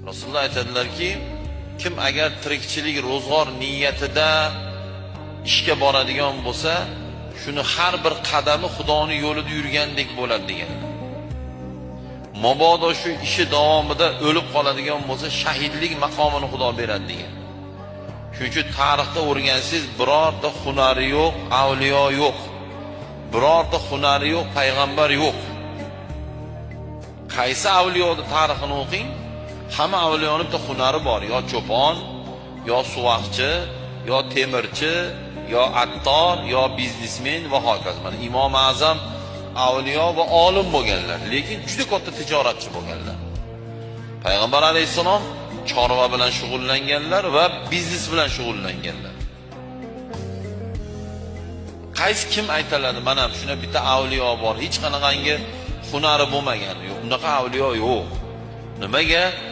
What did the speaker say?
Rasululloh aytadilarki, kim agar tirikchilik ro'zg'or niyatida ishga boradigan bo'lsa, shuni har bir qadami Xudoning yo'lida yurgandek bo'ladi deganlar. Mabodo shu ishi davomida o'lib qoladigan bo'lsa, shahidlik maqomini Xudo beradi degan. Shuning uchun tarixda o'rgansangiz, birorta hunari yo'q, avliyo yo'q. Birorta hunari yo'q, payg'ambar yo'q. Qaysi avliyoni tarixini o'qing, hamma avliyoning bitta hunari bor. Yo cho'pon, yo suvoqchi, yo temirchi, yo attor, yo biznesmen va hokazo. Mana Imom Azam avliyo va olim bo'lganlar, lekin juda katta tijoratchi bo'lganlar. Payg'ambar alayhisalom chorva bilan shug'ullanganlar va biznes bilan shug'ullanganlar. Qaysi kim aytiladi? Mana shuna bitta avliyo bor, hech qanaqangi hunari bo'lmagan. Yo'q, unaqa avliyo yo'q. Nimaga?